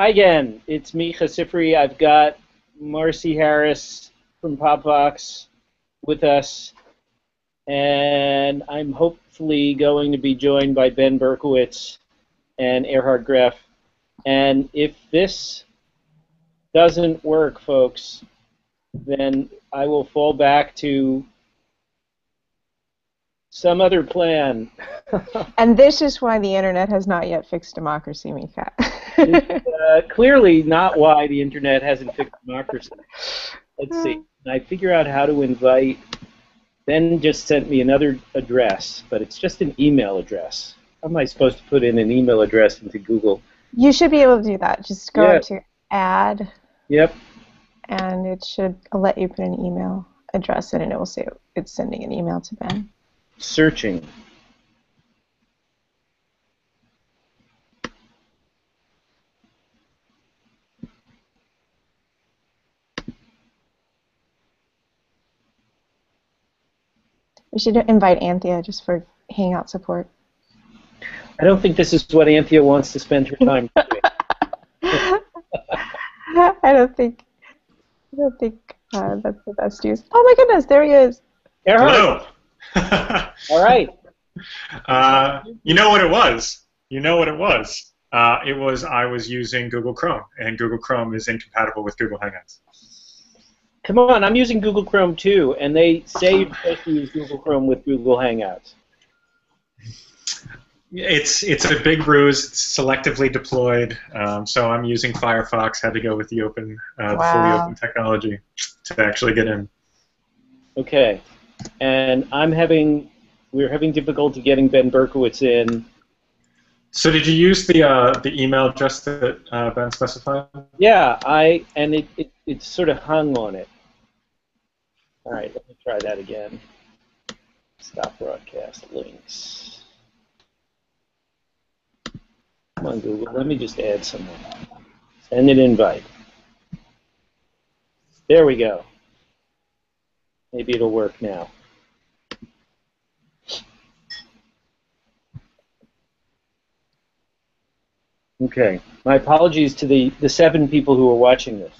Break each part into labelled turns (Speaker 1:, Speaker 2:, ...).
Speaker 1: Hi again, it's me, Chasifri. I've got Marcy Harris from Popvox with us, and I'm hopefully going to be joined by Ben Berkowitz and Erhard Greff. And if this doesn't work, folks, then I will fall back to some other plan.
Speaker 2: And this is why the internet has not yet fixed democracy, Mika.
Speaker 1: Clearly not why the internet hasn't fixed democracy. Let's see. I figure out how to invite. Ben just sent me another address, but it's just an email address. How am I supposed to put in an email address into Google?
Speaker 2: You should be able to do that. Just go up to add.
Speaker 1: Yep.
Speaker 2: And it should let you put an email address in, and it will say it's sending an email to Ben.
Speaker 1: Searching.
Speaker 2: We should invite Anthea just for Hangout support.
Speaker 1: I don't think this is what Anthea wants to spend her time doing.
Speaker 2: I don't think that's the best use. Oh my goodness, there he is.
Speaker 3: Hello.
Speaker 1: All right.
Speaker 3: You know what it was. I was using Google Chrome, and Google Chrome is incompatible with Google Hangouts.
Speaker 1: Come on, I'm using Google Chrome too, and they say you're supposed to use Google Chrome with Google Hangouts.
Speaker 3: It's a big ruse. It's selectively deployed, so I'm using Firefox. Had to go with the open, fully open technology to actually get in.
Speaker 1: Okay, and we're having difficulty getting Ben Berkowitz in.
Speaker 3: So did you use the email address that Ben specified?
Speaker 1: Yeah, it sort of hung on it. All right, let me try that again. Stop broadcast links. Come on, Google. Let me just add someone. Send an invite. There we go. Maybe it'll work now. Okay. My apologies to the 7 people who are watching this.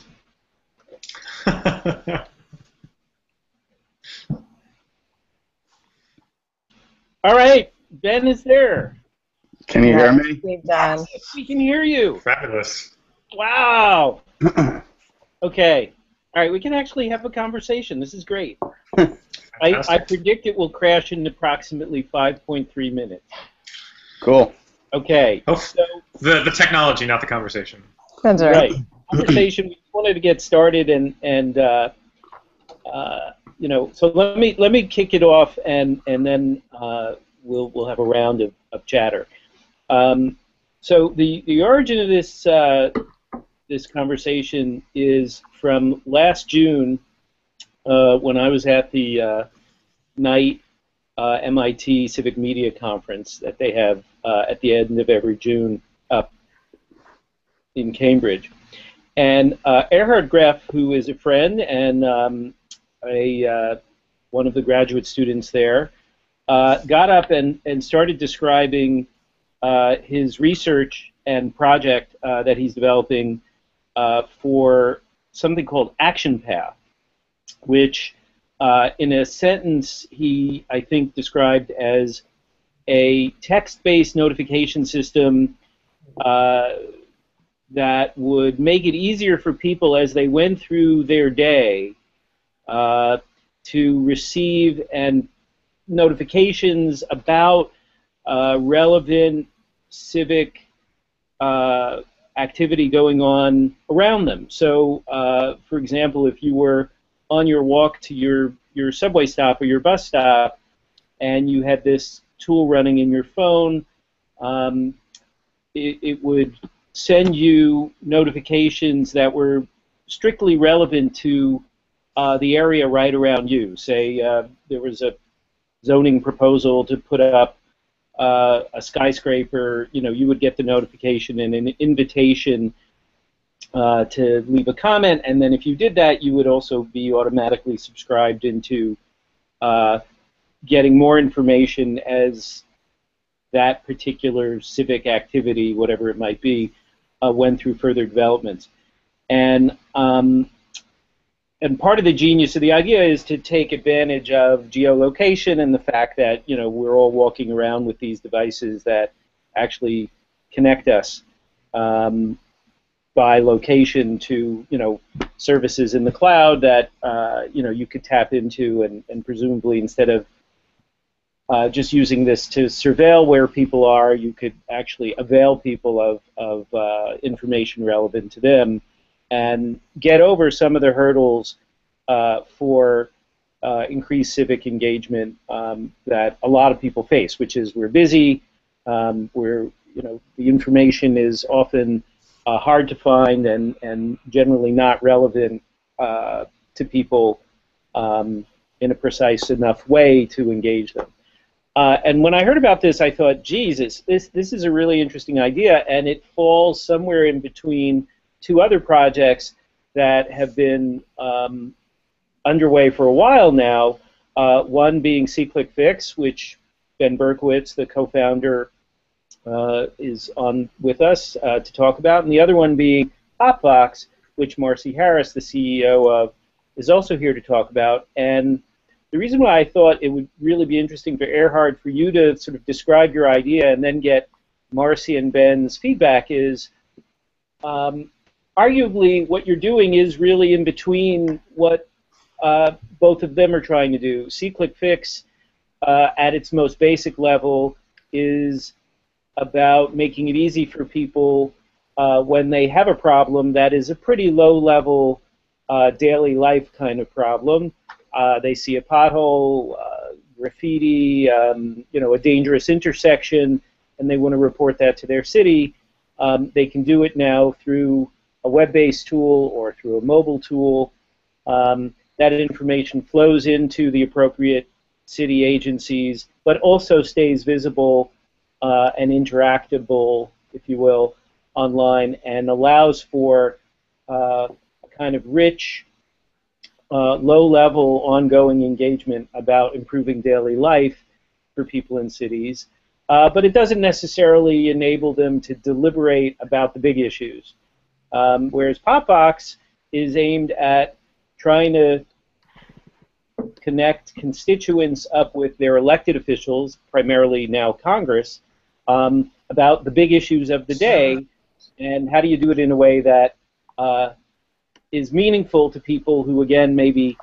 Speaker 1: All right. Ben is there.
Speaker 4: Can you hear me?
Speaker 1: Yes, we can hear you.
Speaker 3: Fabulous.
Speaker 1: Wow. Okay. All right, we can actually have a conversation. This is great. I predict it will crash in approximately 5.3 minutes.
Speaker 4: Cool.
Speaker 1: Okay.
Speaker 3: Oh,
Speaker 1: so
Speaker 3: the technology, not the conversation.
Speaker 2: That's
Speaker 1: right. Conversation. We wanted to get started, and you know, so let me kick it off, and then we'll have a round of chatter. So the origin of this conversation is from last June when I was at the night MIT Civic Media Conference that they have at the end of every June up in Cambridge. And Erhard Greff, who is a friend and one of the graduate students there, got up and started describing his research and project that he's developing for something called Action Path, which in a sentence he, I think, described as a text-based notification system that would make it easier for people as they went through their day to receive notifications about relevant civic activity going on around them. So, for example, if you were on your walk to your subway stop or your bus stop and you had this tool running in your phone, it would send you notifications that were strictly relevant to the area right around you. Say there was a zoning proposal to put up a skyscraper, you know, you would get the notification and an invitation to leave a comment, and then if you did that, you would also be automatically subscribed into getting more information as that particular civic activity, whatever it might be, went through further developments. And part of the genius of the idea is to take advantage of geolocation and the fact that we're all walking around with these devices that actually connect us by location to services in the cloud that you could tap into, and presumably instead of just using this to surveil where people are, you could actually avail people of information relevant to them and get over some of the hurdles for increased civic engagement that a lot of people face, which is we're busy, the information is often hard to find and generally not relevant to people in a precise enough way to engage them. And when I heard about this, I thought, Jesus, this is a really interesting idea, and it falls somewhere in between two other projects that have been underway for a while now, one being C-Click Fix, which Ben Berkowitz, the co-founder, is on with us to talk about, and the other one being Popbox, which Marcy Harris, the CEO of, is also here to talk about. And the reason why I thought it would really be interesting for Erhard for you to sort of describe your idea and then get Marcy and Ben's feedback is arguably what you're doing is really in between what both of them are trying to do. C-Click Fix, at its most basic level, is about making it easy for people when they have a problem that is a pretty low-level daily life kind of problem. They see a pothole, graffiti, a dangerous intersection, and they want to report that to their city. They can do it now through a web-based tool or through a mobile tool. That information flows into the appropriate city agencies, but also stays visible and interactable, if you will, online, and allows for a kind of rich, low-level, ongoing engagement about improving daily life for people in cities. But it doesn't necessarily enable them to deliberate about the big issues. Whereas Popbox is aimed at trying to connect constituents up with their elected officials, primarily now Congress, about the big issues of the day, and how do you do it in a way that is meaningful to people who, again, maybe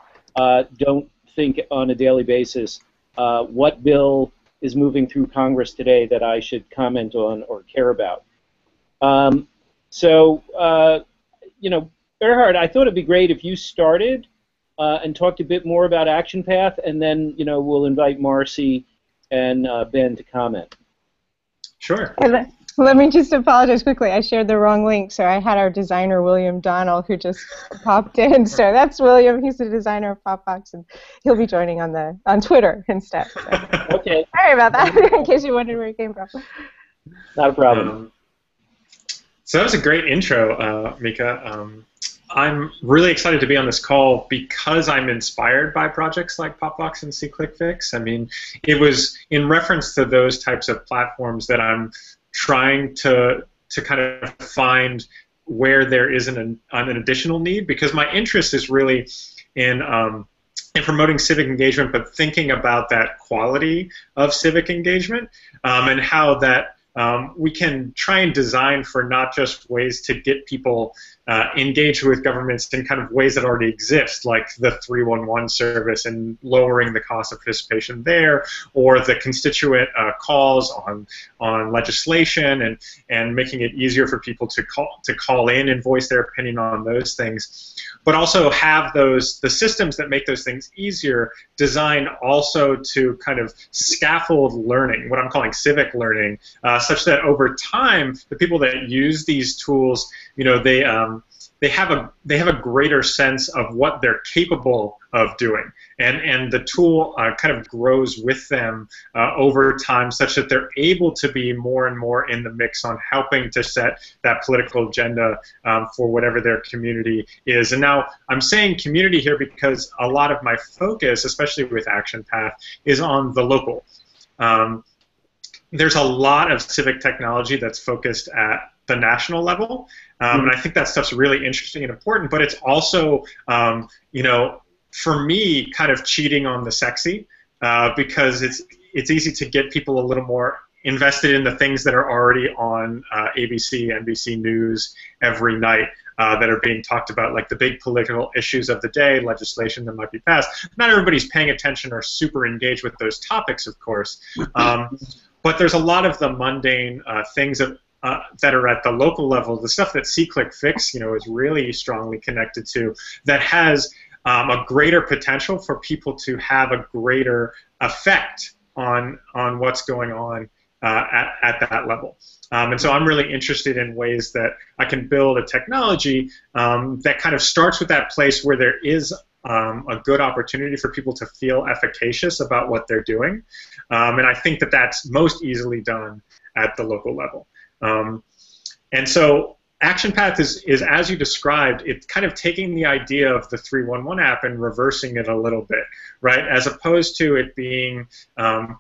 Speaker 1: don't think on a daily basis what bill is moving through Congress today that I should comment on or care about. Erhard, I thought it'd be great if you started and talked a bit more about Action Path, and then we'll invite Marcy and Ben to comment.
Speaker 3: Sure.
Speaker 2: Let me just apologize quickly. I shared the wrong link, so I had our designer, William Donnell, who just popped in. So that's William. He's the designer of Popbox, and he'll be joining on Twitter instead. So.
Speaker 1: Okay.
Speaker 2: Sorry about that, in case you wondered where it came from.
Speaker 1: Not a problem.
Speaker 3: So that was a great intro, Mika. I'm really excited to be on this call because I'm inspired by projects like Popbox and C-Click Fix. I mean, it was in reference to those types of platforms that I'm trying to kind of find where there is an additional need, because my interest is really in promoting civic engagement, but thinking about that quality of civic engagement and how that we can try and design for not just ways to get people engaged with governments in kind of ways that already exist, like the 311 service and lowering the cost of participation there, or the constituent calls on legislation and making it easier for people to call in and voice their opinion on those things. But also have the systems that make those things easier designed also to kind of scaffold learning, what I'm calling civic learning, such that over time, the people that use these tools, they have a greater sense of what they're capable of doing, and the tool kind of grows with them over time, such that they're able to be more and more in the mix on helping to set that political agenda for whatever their community is. And now I'm saying community here because a lot of my focus, especially with Action Path, is on the local. There's a lot of civic technology that's focused at the national level. And I think that stuff's really interesting and important, but it's also, you know, for me, kind of cheating on the sexy, because it's easy to get people a little more invested in the things that are already on ABC, NBC News every night that are being talked about, like the big political issues of the day, legislation that might be passed. Not everybody's paying attention or super engaged with those topics, of course, but there's a lot of the mundane things that are at the local level, the stuff that SeeClickFix, you know, is really strongly connected to, that has a greater potential for people to have a greater effect on what's going on at that level. And so I'm really interested in ways that I can build a technology that kind of starts with that place where there is a good opportunity for people to feel efficacious about what they're doing. And I think that that's most easily done at the local level. And so Action Path is, as you described, it's kind of taking the idea of the 311 app and reversing it a little bit, right? As opposed to it being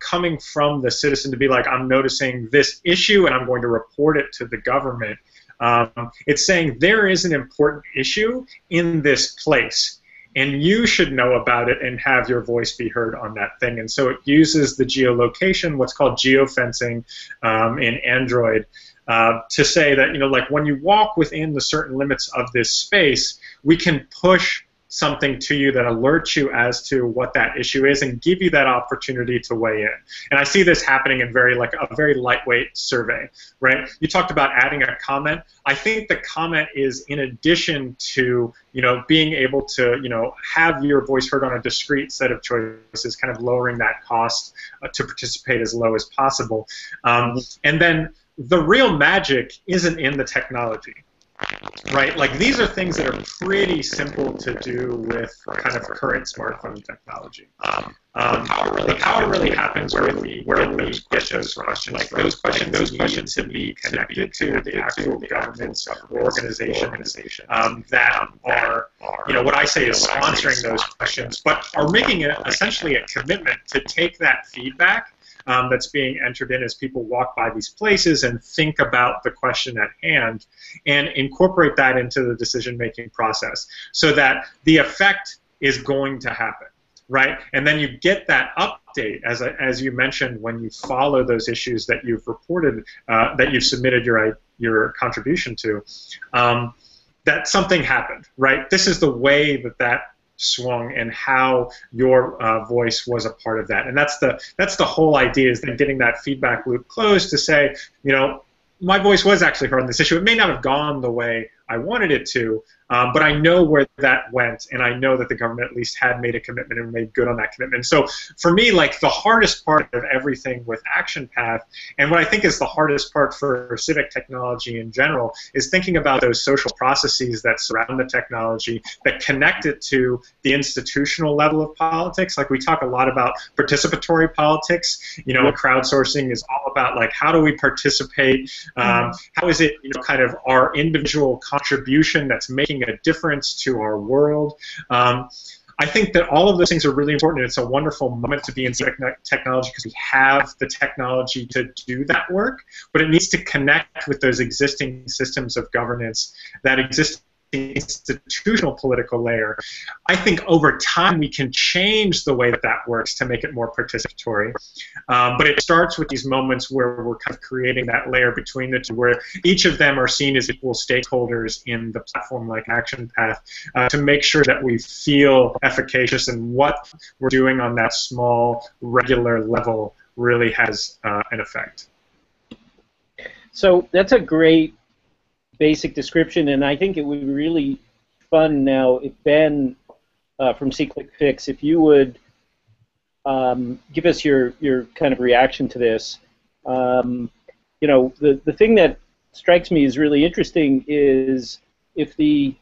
Speaker 3: coming from the citizen to be like, I'm noticing this issue and I'm going to report it to the government. It's saying there is an important issue in this place, and you should know about it and have your voice be heard on that thing. And so it uses the geolocation, what's called geofencing in Android, to say that, you know, like when you walk within the certain limits of this space, we can push something to you that alerts you as to what that issue is and give you that opportunity to weigh in. And I see this happening in very lightweight survey, right? You talked about adding a comment. I think the comment is in addition to, you know, being able to, you know, have your voice heard on a discrete set of choices, kind of lowering that cost to participate as low as possible. And then the real magic isn't in the technology, right? Like, these are things that are pretty simple to do with kind of current smartphone technology. The power really happens where we get those questions. Like, those questions to be connected to the actual governments or organizations that are, you know, what I say is sponsoring those questions, but are making it essentially a commitment to take that feedback that's being entered in as people walk by these places and think about the question at hand and incorporate that into the decision-making process so that the effect is going to happen, right? And then you get that update, as you mentioned, when you follow those issues that you've reported, that you've submitted your contribution to, that something happened, right? This is the way that swung and how your voice was a part of that. And that's the whole idea, is then getting that feedback loop closed to say, you know, my voice was actually heard on this issue. It may not have gone the way I wanted it to, but I know where that went, and I know that the government at least had made a commitment and made good on that commitment. So for me, like, the hardest part of everything with Action Path, and what I think is the hardest part for civic technology in general, is thinking about those social processes that surround the technology, that connect it to the institutional level of politics. Like, we talk a lot about participatory politics. You know, crowdsourcing is all about, like, how do we participate? How is it, you know, kind of our individual contribution that's making a difference to our world. I think that all of those things are really important, and it's a wonderful moment to be in civic technology because we have the technology to do that work, but it needs to connect with those existing systems of governance that exist institutional political layer. I think over time we can change the way that works to make it more participatory, but it starts with these moments where we're kind of creating that layer between the two, where each of them are seen as equal stakeholders in the platform like Action Path, to make sure that we feel efficacious and what we're doing on that small, regular level really has an effect.
Speaker 1: So that's a great basic description, and I think it would be really fun now if Ben from SeeClickFix, if you would give us your kind of reaction to this. You know, the thing that strikes me as really interesting is if the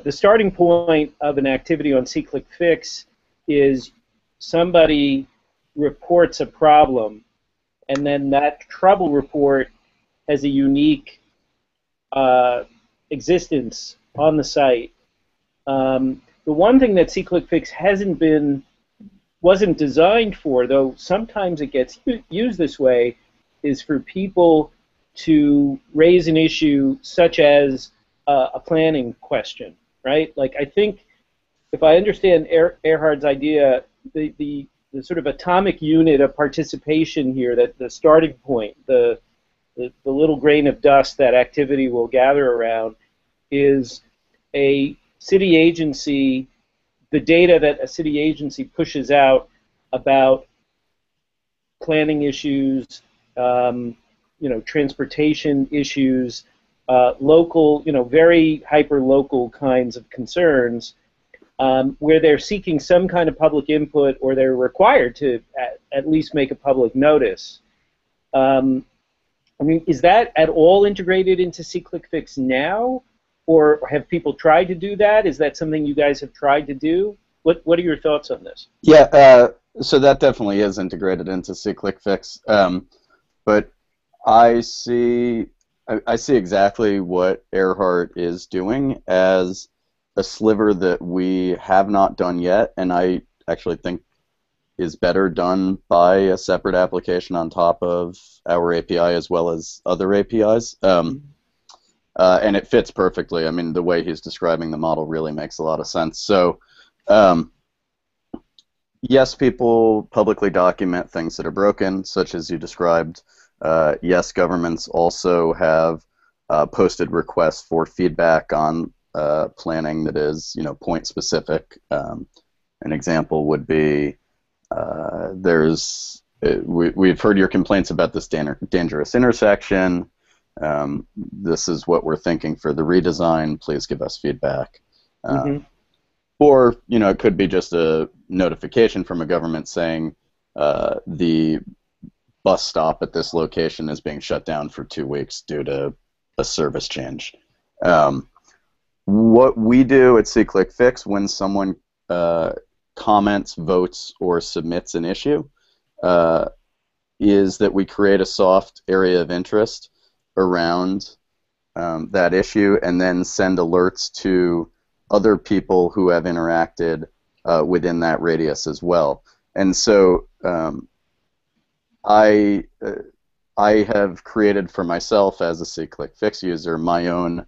Speaker 1: starting point of an activity on SeeClickFix is somebody reports a problem, and then that trouble report has a unique existence on the site. The one thing that SeeClickFix wasn't designed for, though sometimes it gets used this way, is for people to raise an issue such as a planning question, right? Like, I think, if I understand Erhard's idea, the sort of atomic unit of participation here, that the starting point, the little grain of dust that activity will gather around, is a city agency, the data that a city agency pushes out about planning issues, transportation issues, local, very hyper-local kinds of concerns, where they're seeking some kind of public input, or they're required to at least make a public notice. I mean, is that at all integrated into SeeClickFix now, or have people tried to do that? Is that something you guys have tried to do? What are your thoughts on this?
Speaker 4: Yeah, so that definitely is integrated into SeeClickFix. But I see exactly what Erhard is doing as a sliver that we have not done yet, and I actually think is better done by a separate application on top of our API as well as other APIs. And it fits perfectly. I mean, the way he's describing the model really makes a lot of sense. So, yes, people publicly document things that are broken, such as you described. Yes, governments also have posted requests for feedback on planning that is, point specific. An example would be we've heard your complaints about this dangerous intersection. This is what we're thinking for the redesign. Please give us feedback. Or, it could be just a notification from a government saying the bus stop at this location is being shut down for 2 weeks due to a service change. What we do at SeeClickFix when someone comments, votes, or submits an issue is that we create a soft area of interest around that issue and then send alerts to other people who have interacted within that radius as well. And so I have created for myself as a SeeClickFix user my own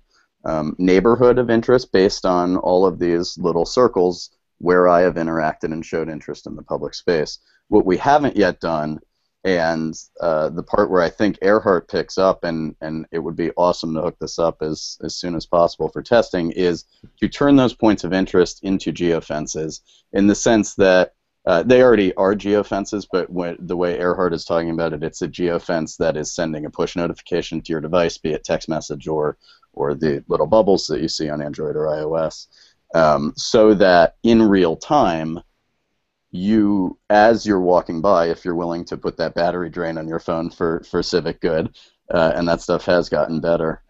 Speaker 4: neighborhood of interest based on all of these little circles where I have interacted and showed interest in the public space. What we haven't yet done, and the part where I think Erhard picks up, and it would be awesome to hook this up as soon as possible for testing, is to turn those points of interest into geofences, in the sense that they already are geofences, but the way Erhard is talking about it, it's a geofence that is sending a push notification to your device, be it text message or the little bubbles that you see on Android or iOS, so that in real time, as you're walking by, if you're willing to put that battery drain on your phone for civic good, and that stuff has gotten better,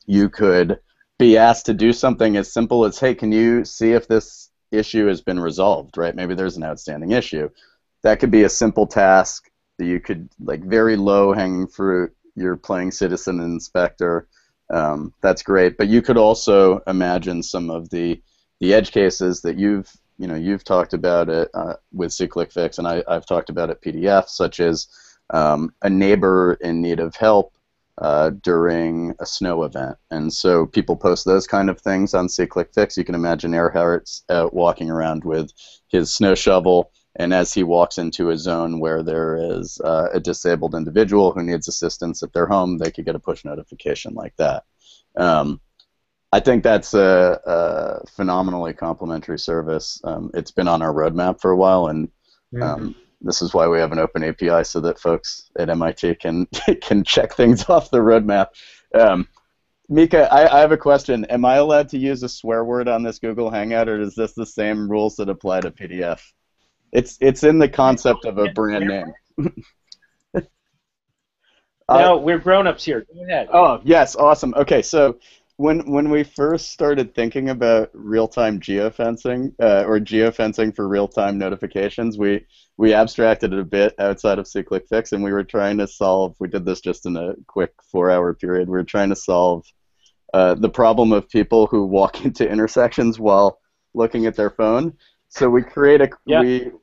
Speaker 4: you could be asked to do something as simple as, hey, can you see if this issue has been resolved, right? Maybe there's an outstanding issue. That could be a simple task that you could, like, very low-hanging fruit. You're playing citizen inspector. That's great. But you could also imagine some of the edge cases that you've talked about it with SeeClickFix, and I've talked about at PDF, such as a neighbor in need of help during a snow event. And so people post those kind of things on SeeClickFix. You can imagine Erhard's out walking around with his snow shovel, and as he walks into a zone where there is a disabled individual who needs assistance at their home, they could get a push notification like that. I think that's a phenomenally complementary service. It's been on our roadmap for a while, and this is why we have an open API, so that folks at MIT can check things off the roadmap. Mika, I have a question. Am I allowed to use a swear word on this Google Hangout, or is this the same rules that apply to PDF? It's in the concept of a brand name.
Speaker 1: No, we're grown-ups here. Go ahead.
Speaker 4: Oh, yes, awesome. Okay, so when we first started thinking about real-time geofencing, or geofencing for real-time notifications, we abstracted it a bit outside of SeeClickFix, and we were trying to solve, we did this just in a quick 4-hour period, we were trying to solve the problem of people who walk into intersections while looking at their phone. So we queried the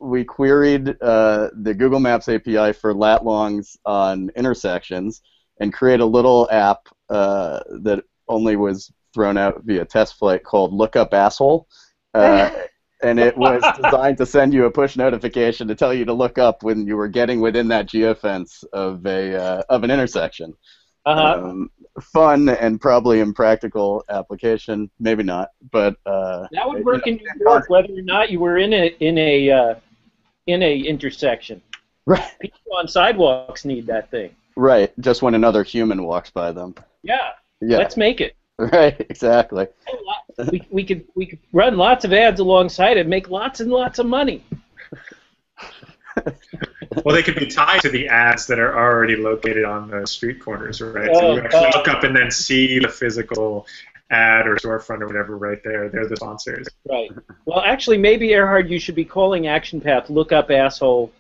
Speaker 4: Google Maps API for lat longs on intersections, and create a little app that only was thrown out via test flight called Look Up Asshole. And it was designed to send you a push notification to tell you to look up when you were getting within that geofence of an intersection. Fun and probably impractical application, maybe not, but
Speaker 1: that would work in New York, whether or not you were in a intersection.
Speaker 4: Right.
Speaker 1: People on sidewalks need that thing.
Speaker 4: Right. Just when another human walks by them.
Speaker 1: Yeah. Let's make it.
Speaker 4: Right. Exactly.
Speaker 1: We could run lots of ads alongside it, make lots and lots of money.
Speaker 3: Well, they could be tied to the ads that are already located on the street corners, right? So you actually look up and then see the physical ad or storefront or whatever right there. They're the sponsors.
Speaker 1: Right. Well, actually, maybe, Erhard, you should be calling Action Path Look Up Asshole.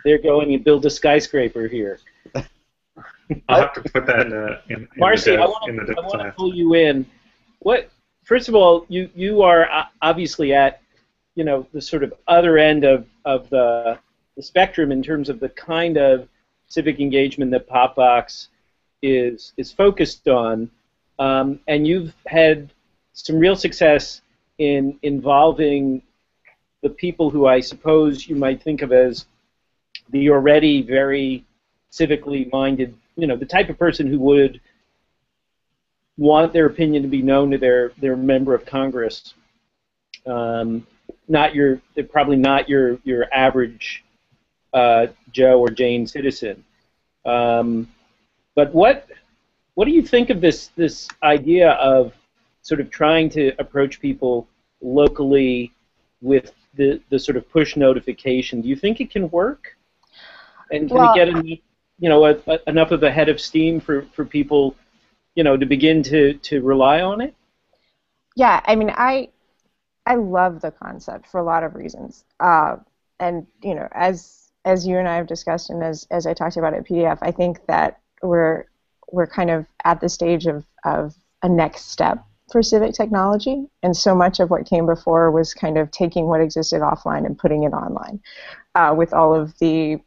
Speaker 1: They're going to build a skyscraper here.
Speaker 3: I'll have to put that in
Speaker 1: Marcy, I want to pull you in. First of all, you are obviously at the sort of other end of the spectrum in terms of the kind of civic engagement that Popbox is focused on, and you've had some real success in involving the people who I suppose you might think of as the already very civically minded, the type of person who would want their opinion to be known to their member of Congress. They're probably not your average Joe or Jane citizen. But what do you think of this idea of sort of trying to approach people locally with the sort of push notification? Do you think it can work? And can it get enough of a head of steam for people, to begin to rely on it?
Speaker 2: Yeah, I mean, I love the concept for a lot of reasons. And as you and I have discussed, and as I talked about at PDF, I think that we're kind of at the stage of a next step for civic technology, and so much of what came before was kind of taking what existed offline and putting it online, with all of the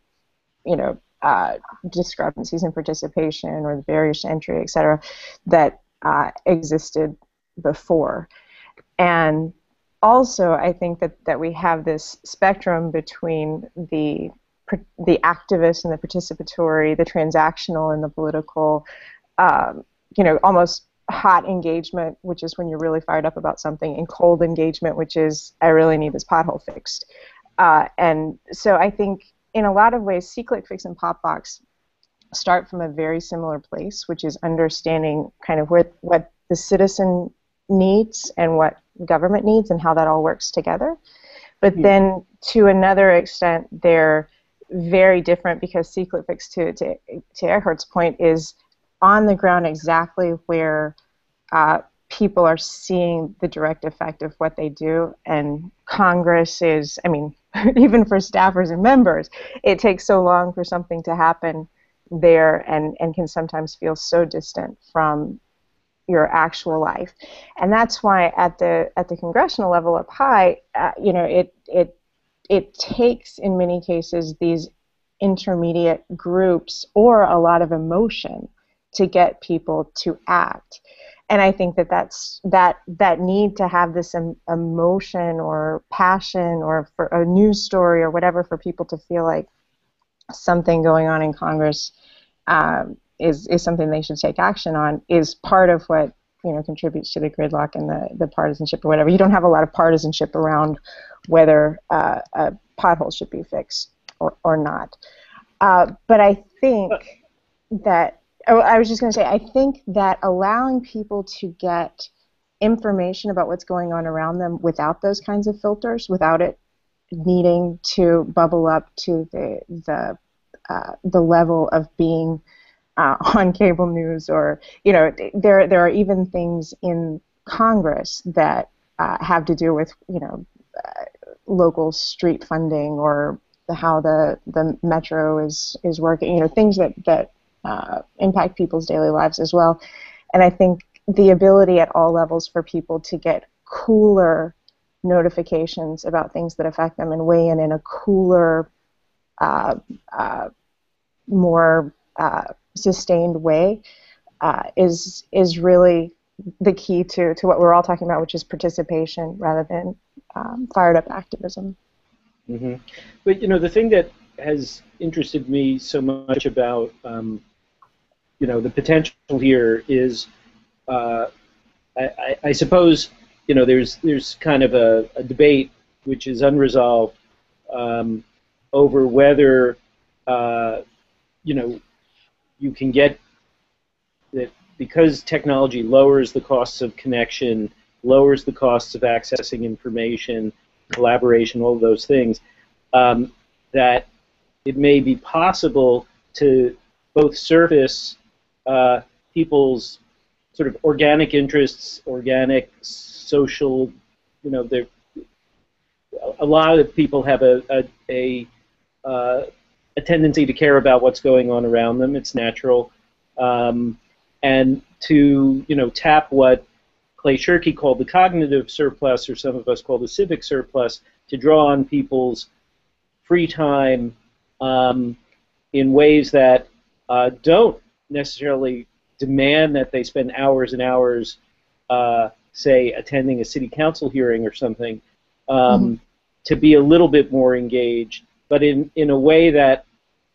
Speaker 2: discrepancies in participation or the barriers to entry, et cetera, that existed before. And also, I think that we have this spectrum between the activist and the participatory, the transactional and the political, almost hot engagement, which is when you're really fired up about something, and cold engagement, which is, I really need this pothole fixed. And so I think in a lot of ways, C-Click-Fix and Popbox start from a very similar place, which is understanding kind of what the citizen needs and what government needs and how that all works together. But then to another extent, they're very different because C-Click-Fix, to Erhard's point, is on the ground exactly where people are seeing the direct effect of what they do. And Congress is, I mean, even for staffers and members, it takes so long for something to happen there and can sometimes feel so distant from your actual life. And that's why at the congressional level up high, it takes in many cases these intermediate groups or a lot of emotion to get people to act. And I think that need to have this emotion or passion or for a news story or whatever for people to feel like something going on in Congress is something they should take action on is part of what contributes to the gridlock and the partisanship or whatever. You don't have a lot of partisanship around whether a pothole should be fixed or not. But I think that I was just going to say, I think that allowing people to get information about what's going on around them without those kinds of filters, without it needing to bubble up to the level of being on cable news, or there are even things in Congress that have to do with local street funding or how the metro is working, things that impact people's daily lives as well. And I think the ability at all levels for people to get cooler notifications about things that affect them and weigh in a cooler, more sustained way is really the key to what we're all talking about, which is participation rather than fired up activism.
Speaker 1: Mm-hmm. But the thing that has interested me so much about the potential here is I suppose there's kind of a debate which is unresolved over whether you can get that because technology lowers the costs of connection, lowers the costs of accessing information, collaboration, all of those things, that it may be possible to both surface people's sort of organic interests, organic social, a lot of people have a tendency to care about what's going on around them. It's natural. And to tap what Clay Shirky called the cognitive surplus, or some of us call the civic surplus, to draw on people's free time in ways that don't necessarily demand that they spend hours and hours, say, attending a city council hearing or something, to be a little bit more engaged, but in a way that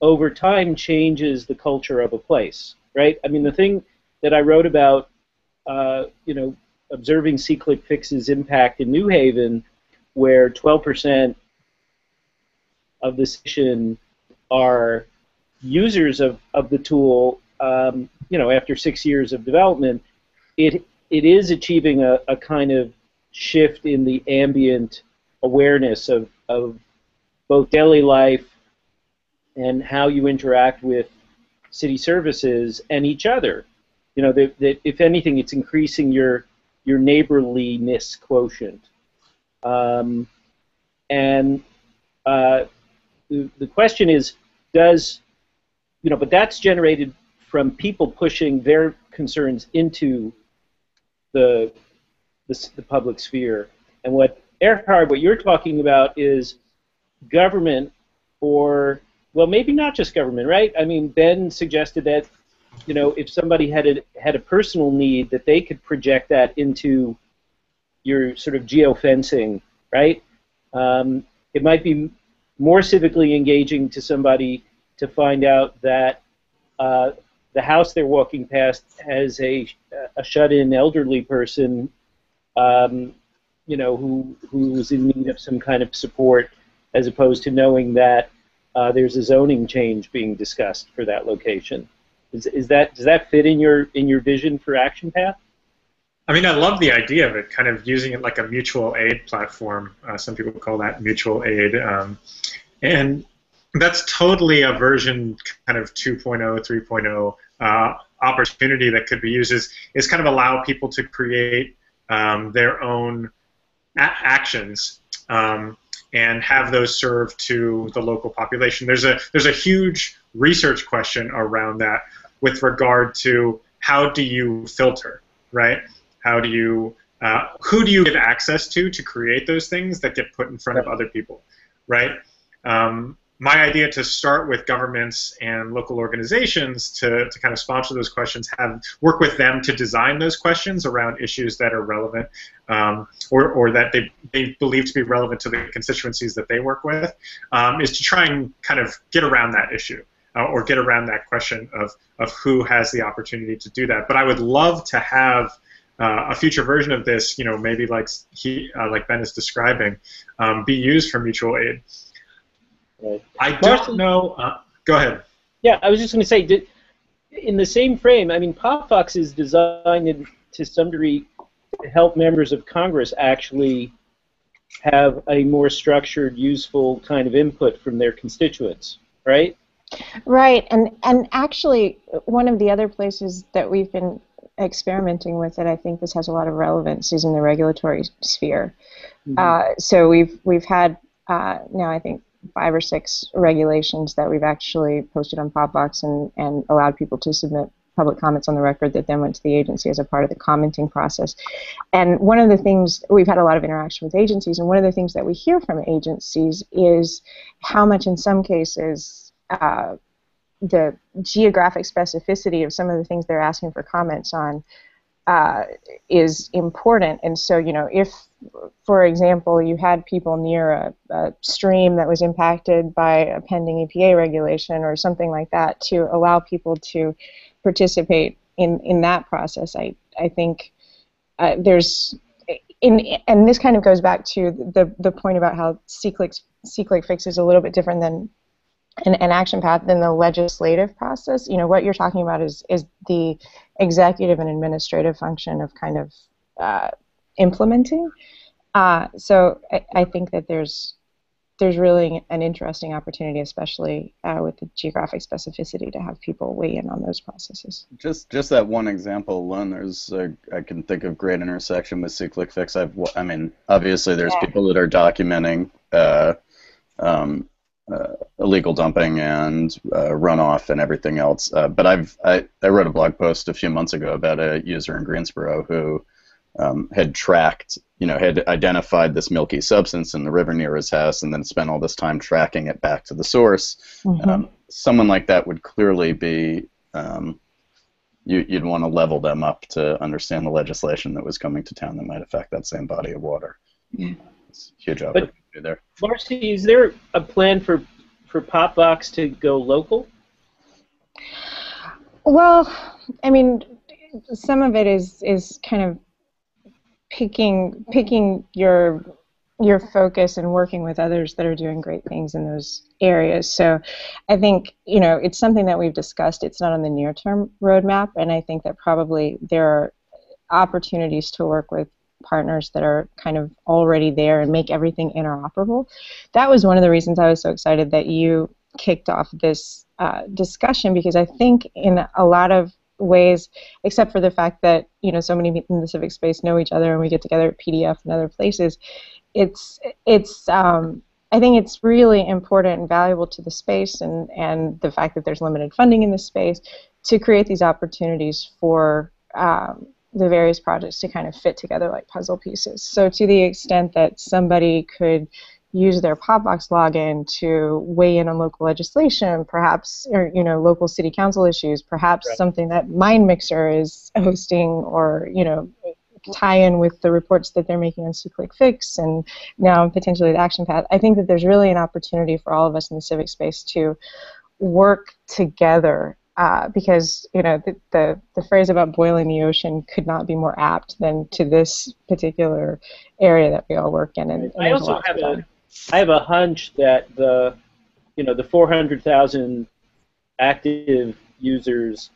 Speaker 1: over time changes the culture of a place, right? I mean, the thing that I wrote about, observing C-Click-Fix's impact in New Haven, where 12% of the station are users of the tool, after 6 years of development, it is achieving a kind of shift in the ambient awareness of both daily life and how you interact with city services and each other. That if anything, it's increasing your neighborliness quotient. And the question is, but that's generated from people pushing their concerns into the public sphere. And what Erhard, what you're talking about is government, or, well, maybe not just government, right? I mean, Ben suggested that, if somebody had a personal need, that they could project that into your sort of geofencing, right? It might be more civically engaging to somebody to find out that the house they're walking past has a shut-in elderly person, who's in need of some kind of support, as opposed to knowing that there's a zoning change being discussed for that location. Does that fit in your vision for Action Path?
Speaker 3: I mean, I love the idea of it, kind of using it like a mutual aid platform. Some people call that mutual aid. And that's totally a version kind of 2.0, 3.0 opportunity that could be used is kind of allow people to create their own actions and have those serve to the local population. There's a huge research question around that with regard to how do you filter, right? How do you who do you give access to create those things that get put in front of other people, right? My idea to start with governments and local organizations to kind of sponsor those questions, work with them to design those questions around issues that are relevant or that they believe to be relevant to the constituencies that they work with, is to try and kind of get around that issue or get around that question of who has the opportunity to do that. But I would love to have a future version of this, maybe like Ben is describing, be used for mutual aid.
Speaker 1: Right.
Speaker 3: I don't know. Go ahead.
Speaker 1: Yeah, I was just going to say, in the same frame, I mean, PopFox is designed to some degree to help members of Congress actually have a more structured, useful kind of input from their constituents, right?
Speaker 2: Right, and actually, one of the other places that we've been experimenting with it, I think this has a lot of relevance, is in the regulatory sphere. Mm-hmm. So we've had now, I think, 5 or 6 regulations that we've actually posted on PopBox and allowed people to submit public comments on the record that then went to the agency as a part of the commenting process. And one of the things, we've had a lot of interaction with agencies, and one of the things that we hear from agencies is how much in some cases the geographic specificity of some of the things they're asking for comments on is important. And so, if, for example, you had people near a stream that was impacted by a pending EPA regulation or something like that, to allow people to participate in that process, I think there's, and this kind of goes back to the point about how C-Click Fix is a little bit different than an action path than the legislative process. What you're talking about is the executive and administrative function of kind of implementing. So I think that there's really an interesting opportunity, especially with the geographic specificity, to have people weigh in on those processes.
Speaker 4: Just that one example alone, I can think of great intersection with C-Click Fix. Obviously there's people that are documenting illegal dumping and runoff and everything else. But I wrote a blog post a few months ago about a user in Greensboro who had tracked, had identified this milky substance in the river near his house, and then spent all this time tracking it back to the source.
Speaker 2: Mm-hmm.
Speaker 4: Someone like that would clearly be, you'd want to level them up to understand the legislation that was coming to town that might affect that same body of water.
Speaker 2: Yeah.
Speaker 4: It's a huge opportunity there.
Speaker 1: Marcy, is there a plan for PopVox to go local?
Speaker 2: Well, some of it is kind of picking your focus and working with others that are doing great things in those areas. So I think, it's something that we've discussed. It's not on the near-term roadmap, and I think that probably there are opportunities to work with partners that are kind of already there and make everything interoperable. That was one of the reasons I was so excited that you kicked off this discussion, because I think in a lot of ways, except for the fact that so many people in the civic space know each other and we get together at PDF and other places, I think it's really important and valuable to the space and the fact that there's limited funding in this space to create these opportunities for the various projects to kind of fit together like puzzle pieces. So to the extent that somebody could use their PopVox login to weigh in on local legislation, perhaps, or local city council issues, perhaps something that MindMixer is hosting, or tie in with the reports that they're making on C-Click Fix and now potentially the action path. I think that there's really an opportunity for all of us in the civic space to work together. Because the phrase about boiling the ocean could not be more apt than to this particular area that we all work in. And
Speaker 1: I also have a hunch that the 400,000 active users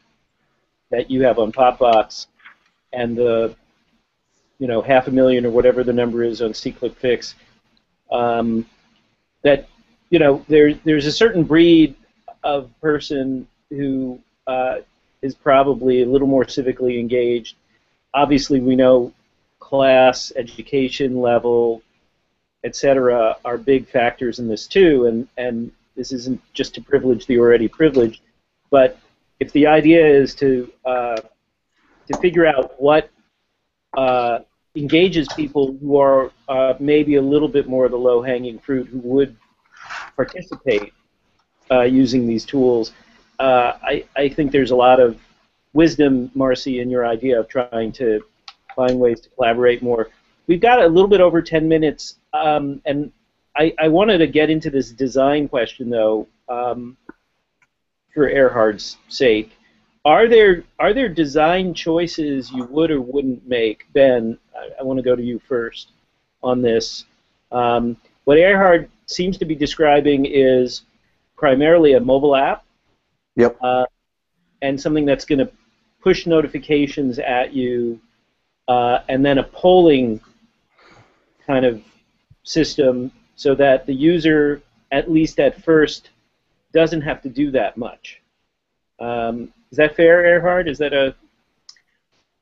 Speaker 1: that you have on PopVox and the 500,000 or whatever the number is on C-Click Fix, that there's a certain breed of person who is probably a little more civically engaged. Obviously, we know class, education level, etc., are big factors in this too, and this isn't just to privilege the already privileged, but if the idea is to figure out what engages people who are maybe a little bit more the low-hanging fruit, who would participate using these tools, I think there's a lot of wisdom, Marcy, in your idea of trying to find ways to collaborate more. We've got a little bit over 10 minutes, and I wanted to get into this design question, though, for Erhard's sake. Are there design choices you would or wouldn't make? Ben, I want to go to you first on this. What Erhard seems to be describing is primarily a mobile app.
Speaker 4: Yep.
Speaker 1: And something that's going to push notifications at you, and then a polling kind of system so that the user, at least at first, doesn't have to do that much. Is that fair, Erhard? Is that a...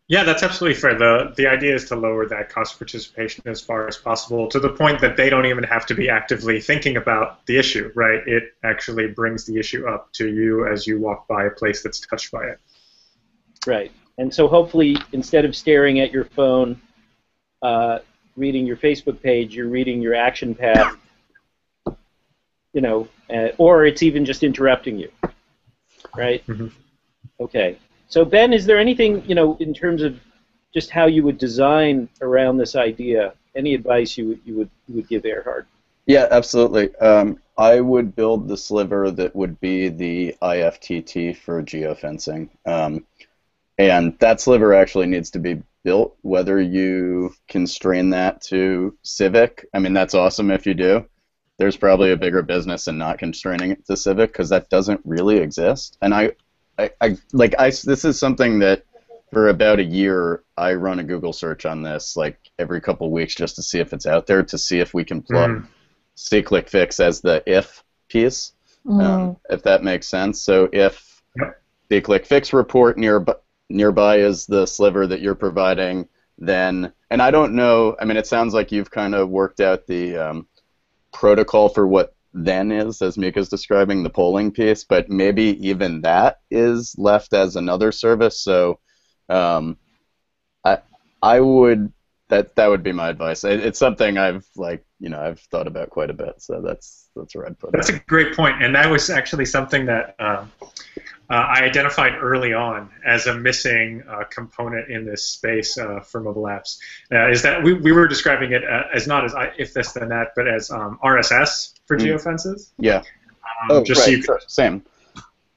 Speaker 3: Yeah, that's absolutely fair. The idea is to lower that cost of participation as far as possible, to the point that they don't even have to be actively thinking about the issue, right? It actually brings the issue up to you as you walk by a place that's touched by it.
Speaker 1: Right. And so hopefully, instead of staring at your phone, reading your Facebook page, you're reading your action path, or it's even just interrupting you. right?
Speaker 3: Mm-hmm.
Speaker 1: Okay. So Ben, is there anything, in terms of just how you would design around this idea? Any advice you would give Erhard?
Speaker 4: Yeah, absolutely. I would build the sliver that would be the IFTT for geofencing. And that sliver actually needs to be built, whether you constrain that to Civic. I mean, that's awesome if you do. There's probably a bigger business in not constraining it to Civic because that doesn't really exist. And this is something that for about a year I run a Google search on this, like every couple of weeks, just to see if it's out there, to see if we can plug C-click fix as the if piece, if that makes sense. So if C-click fix report nearby is the sliver that you're providing, then, and I don't know, I mean, it sounds like you've kind of worked out the protocol for what then is, as Mika's describing, the polling piece, but maybe even that is left as another service. So I would, that would be my advice. It's something I've thought about quite a bit. So that's where I'd put it.
Speaker 3: That's a great point, and that was actually something that I identified early on as a missing component in this space for mobile apps. Is that we were describing it as not as if this then that, but as RSS for geofences.
Speaker 4: Yeah.
Speaker 3: Just
Speaker 4: right.
Speaker 3: so you could
Speaker 4: Same.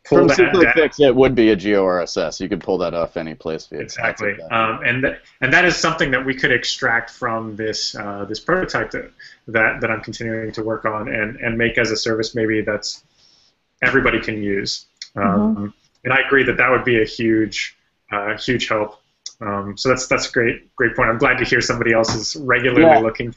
Speaker 3: pull
Speaker 4: From
Speaker 3: that
Speaker 4: C-click
Speaker 3: data.
Speaker 4: fix, it would be a geo RSS. You could pull that off any place via
Speaker 3: Exactly,
Speaker 4: that.
Speaker 3: and that is something that we could extract from this this prototype that I'm continuing to work on and make as a service maybe that's everybody can use. And I agree that would be a huge huge help. So that's a great point. I'm glad to hear somebody else is regularly looking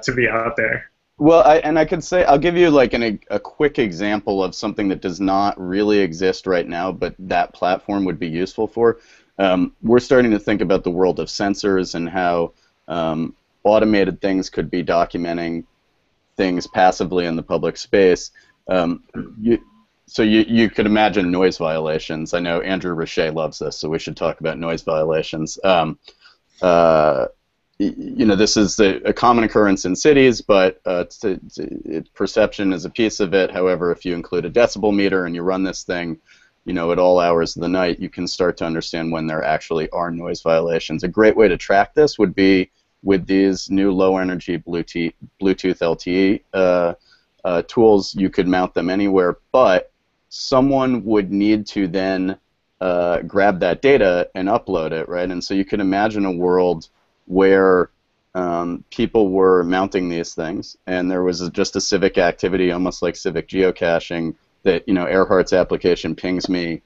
Speaker 3: to be out there.
Speaker 4: Well, I could say, I'll give you like a quick example of something that does not really exist right now, but that platform would be useful for. We're starting to think about the world of sensors and how automated things could be documenting things passively in the public space. So you could imagine noise violations. I know Andrew Richet loves this, so we should talk about noise violations. This is a common occurrence in cities, but perception is a piece of it. However, if you include a decibel meter and you run this thing, at all hours of the night, you can start to understand when there actually are noise violations. A great way to track this would be with these new low-energy Bluetooth LTE tools. You could mount them anywhere, but someone would need to then grab that data and upload it, right? And so you could imagine a world where people were mounting these things, and there was just a Civic activity, almost like Civic geocaching, that Earhart's application pings me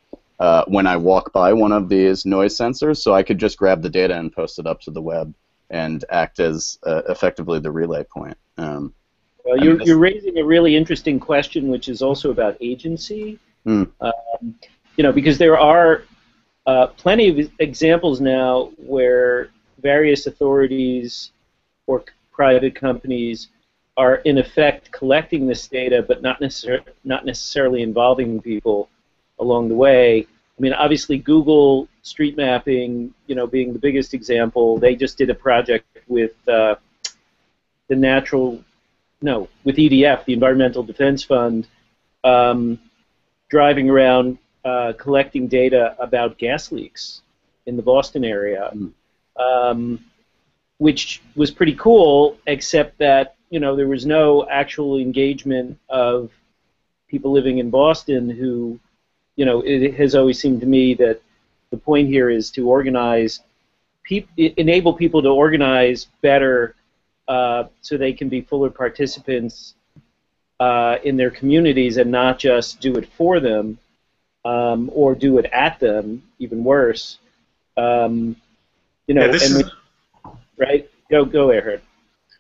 Speaker 4: when I walk by one of these noise sensors, so I could just grab the data and post it up to the web and act as effectively the relay point.
Speaker 1: Well, you're raising a really interesting question, which is also about agency. Because there are plenty of examples now where various authorities or private companies are in effect collecting this data, but not necessarily involving people along the way. I mean, obviously, Google Street Mapping, being the biggest example, they just did a project with with EDF, the Environmental Defense Fund, driving around collecting data about gas leaks in the Boston area. Which was pretty cool, except that there was no actual engagement of people living in Boston who, it has always seemed to me that the point here is to organize, enable people to organize better so they can be fuller participants in their communities and not just do it for them or do it at them, even worse. Right? Go, Erhard.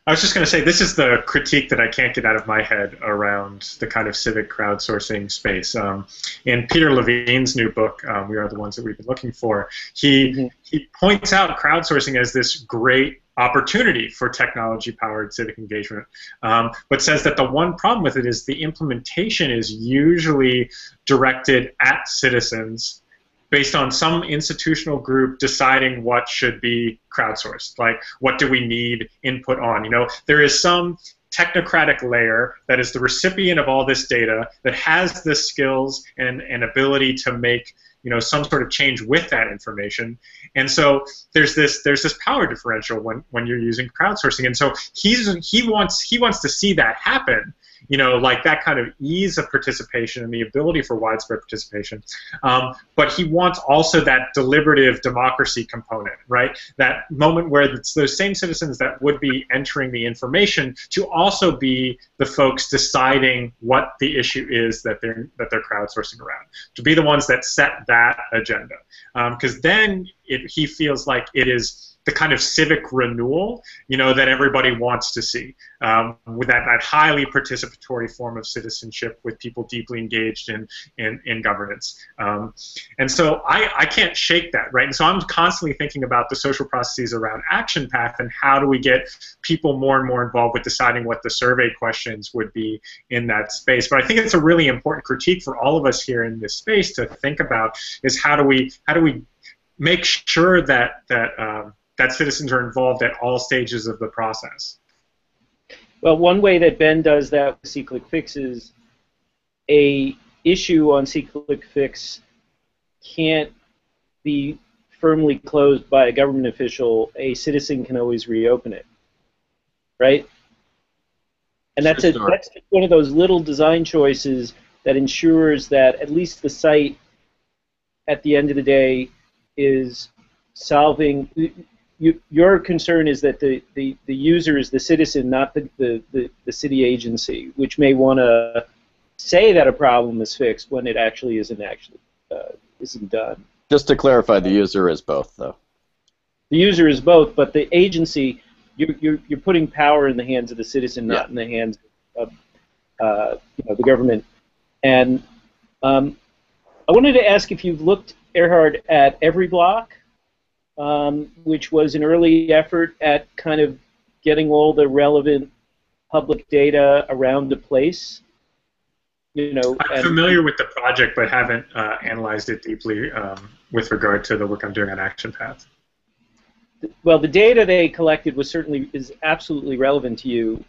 Speaker 3: I was just going to say, this is the critique that I can't get out of my head around the kind of civic crowdsourcing space. In Peter Levine's new book, We Are the Ones That We've Been Looking For, he points out crowdsourcing as this great opportunity for technology-powered civic engagement, but says that the one problem with it is the implementation is usually directed at citizens based on some institutional group deciding what should be crowdsourced. Like, what do we need input on? There is some technocratic layer that is the recipient of all this data, that has the skills and ability to make some sort of change with that information. And so there's this power differential when you're using crowdsourcing. And so he wants to see that happen. Like that kind of ease of participation and the ability for widespread participation. But he wants also that deliberative democracy component, right? That moment where it's those same citizens that would be entering the information to also be the folks deciding what the issue is that they're crowdsourcing around, to be the ones that set that agenda. Because then he feels like it is the kind of civic renewal, that everybody wants to see, with that highly participatory form of citizenship with people deeply engaged in governance. And so I can't shake that, right? And so I'm constantly thinking about the social processes around Action Path and how do we get people more and more involved with deciding what the survey questions would be in that space. But I think it's a really important critique for all of us here in this space to think about is how do we make sure that citizens are involved at all stages of the process.
Speaker 1: Well, one way that Ben does that with C-Click-Fix is a issue on C-Click-Fix can't be firmly closed by a government official. A citizen can always reopen it, right? And that's one of those little design choices that ensures that at least the site, at the end of the day, is solving. Your concern is that the user is the citizen, not the city agency, which may want to say that a problem is fixed when it actually isn't done.
Speaker 4: Just to clarify, the user is both, though.
Speaker 1: The user is both, but the agency, you're putting power in the hands of the citizen, not in the hands of the government. And I wanted to ask if you've looked, Erhard, at Every Block, which was an early effort at kind of getting all the relevant public data around a place.
Speaker 3: I'm familiar with the project, but haven't analyzed it deeply with regard to the work I'm doing on Action Path.
Speaker 1: Well, the data they collected is absolutely relevant to you.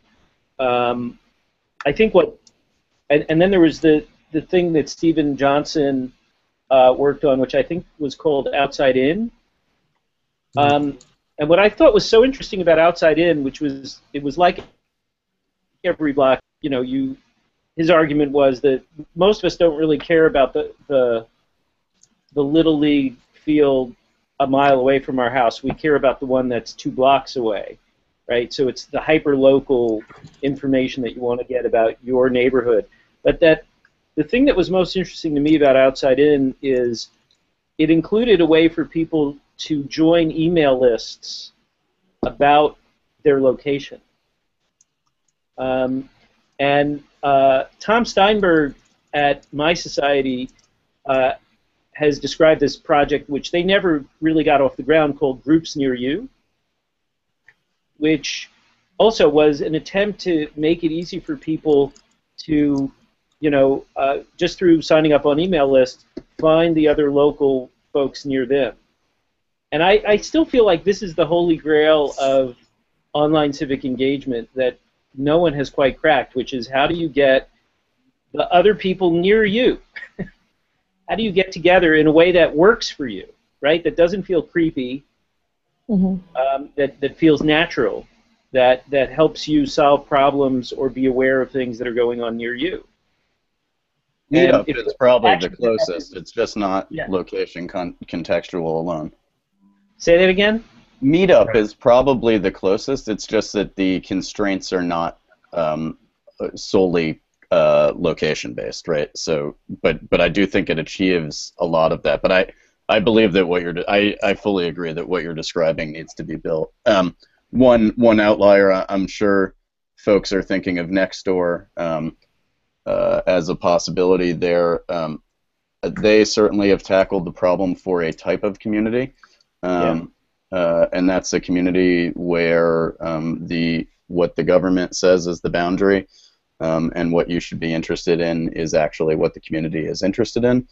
Speaker 1: I think and then there was the thing that Stephen Johnson worked on, which I think was called Outside In. And what I thought was so interesting about Outside In, it was like Every Block, his argument was that most of us don't really care about the Little League field a mile away from our house. We care about the one that's 2 blocks away, right? So it's the hyper-local information that you want to get about your neighborhood. But the thing that was most interesting to me about Outside In is it included a way for people to join email lists about their location. And Tom Steinberg at My Society has described this project, which they never really got off the ground, called Groups Near You, which also was an attempt to make it easy for people to, just through signing up on email lists, find the other local folks near them. And I still feel like this is the holy grail of online civic engagement that no one has quite cracked, which is how do you get the other people near you? How do you get together in a way that works for you, right? That doesn't feel creepy, that feels natural, that helps you solve problems or be aware of things that are going on near you.
Speaker 4: Meetup is probably the closest. It's just not location contextual alone.
Speaker 1: Say that again?
Speaker 4: Meetup is probably the closest. It's just that the constraints are not solely location-based, right? So, but I do think it achieves a lot of that. But I believe that I fully agree that what you're describing needs to be built. One outlier, I'm sure folks are thinking of Nextdoor as a possibility there. They certainly have tackled the problem for a type of community. And that's a community where what the government says is the boundary, and what you should be interested in is actually what the community is interested in,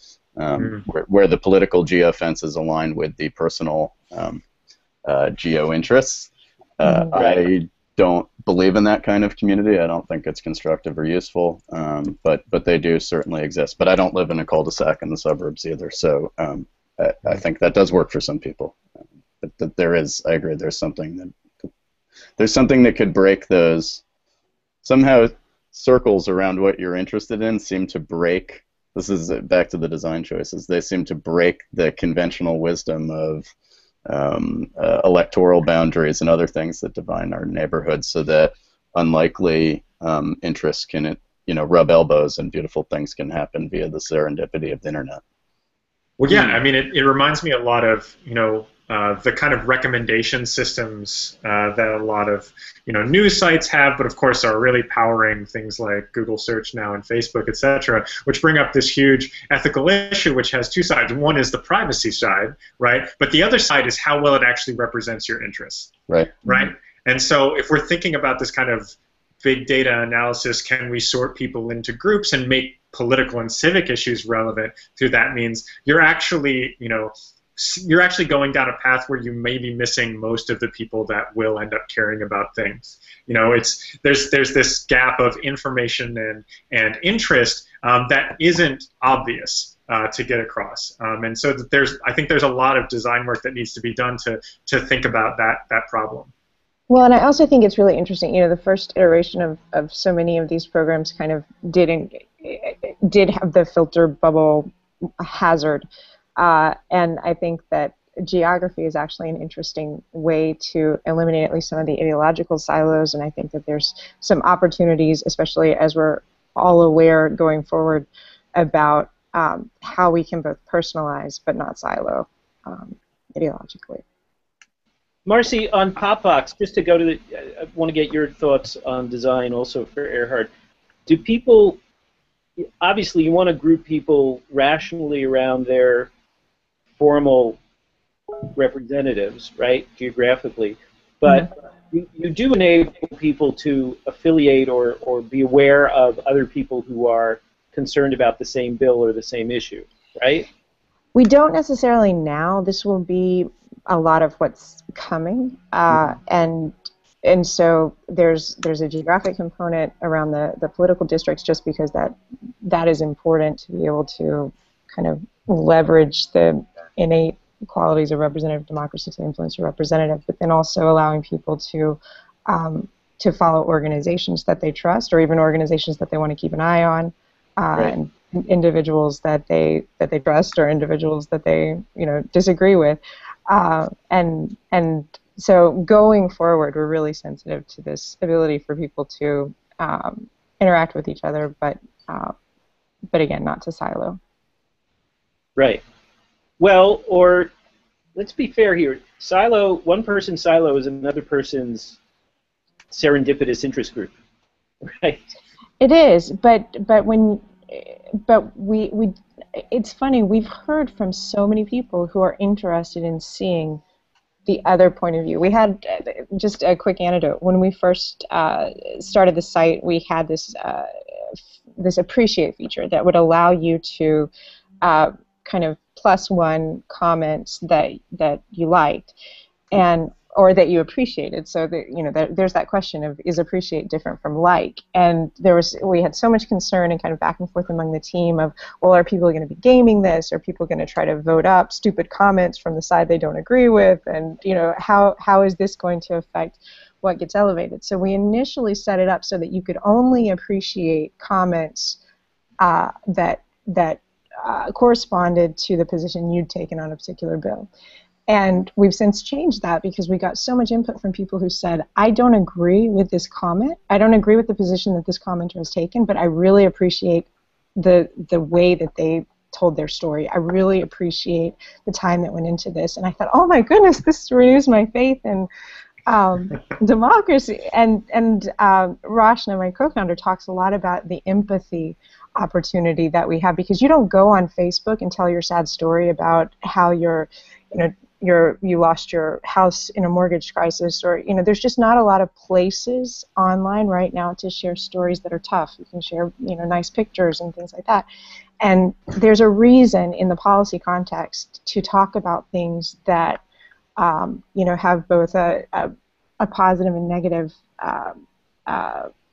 Speaker 4: where the political geofence is aligned with the personal geo interests. I don't believe in that kind of community. I don't think it's constructive or useful, but they do certainly exist. But I don't live in a cul-de-sac in the suburbs either, so I think that does work for some people. But there is, I agree, there's something that could break those. Somehow circles around what you're interested in seem to break. This is back to the design choices. They seem to break the conventional wisdom of electoral boundaries and other things that define our neighborhoods, so that unlikely interests can, rub elbows and beautiful things can happen via the serendipity of the internet.
Speaker 3: Well, yeah, I mean, it reminds me a lot of, the kind of recommendation systems that a lot of, news sites have, but of course are really powering things like Google search now and Facebook, etc., which bring up this huge ethical issue, which has two sides. One is the privacy side, right? But the other side is how well it actually represents your interests,
Speaker 4: right?
Speaker 3: Right? And so if we're thinking about this kind of big data analysis, can we sort people into groups and make political and civic issues relevant through that means? You're actually, you're actually going down a path where you may be missing most of the people that will end up caring about things. There's this gap of information and interest that isn't obvious to get across, and so I think there's a lot of design work that needs to be done to think about that problem.
Speaker 2: Well, and I also think it's really interesting. The first iteration of so many of these programs kind of did have the filter bubble hazard. And I think that geography is actually an interesting way to eliminate at least some of the ideological silos, and I think that there's some opportunities, especially as we're all aware going forward, about how we can both personalize but not silo ideologically.
Speaker 1: Marcy, on Popbox, just to go to I want to get your thoughts on design also for Erhard. Do people, obviously you want to group people rationally around their formal representatives, right, geographically, but you do enable people to affiliate or be aware of other people who are concerned about the same bill or the same issue, right?
Speaker 2: We don't necessarily now. This will be a lot of what's coming, and so there's a geographic component around the political districts, just because that is important to be able to kind of leverage the innate qualities of representative democracy to influence your representative, but then also allowing people to follow organizations that they trust, or even organizations that they want to keep an eye on,
Speaker 1: right.
Speaker 2: and individuals that they trust, or individuals that they disagree with, and so going forward, we're really sensitive to this ability for people to interact with each other, but again, not to silo.
Speaker 1: Right. Well, or let's be fair here. Silo, one person's silo is another person's serendipitous interest group, right?
Speaker 2: It is, but we it's funny. We've heard from so many people who are interested in seeing the other point of view. We had just a quick anecdote. When we first started the site, we had this appreciate feature that would allow you to kind of +1 comments that you liked, or that you appreciated. So that there's that question of, is appreciate different from like? And we had so much concern and kind of back and forth among the team of, well, are people going to be gaming this? Are people going to try to vote up stupid comments from the side they don't agree with? And how is this going to affect what gets elevated? So we initially set it up so that you could only appreciate comments that corresponded to the position you'd taken on a particular bill. And we've since changed that because we got so much input from people who said, I don't agree with this comment. I don't agree with the position that this commenter has taken, but I really appreciate the way that they told their story. I really appreciate the time that went into this. And I thought, oh my goodness, this renews my faith in democracy. And Rashna, my co-founder, talks a lot about the empathy opportunity that we have, because you don't go on Facebook and tell your sad story about how you lost your house in a mortgage crisis, or there's just not a lot of places online right now to share stories that are tough. You can share nice pictures and things like that, and there's a reason in the policy context to talk about things that have both a positive and negative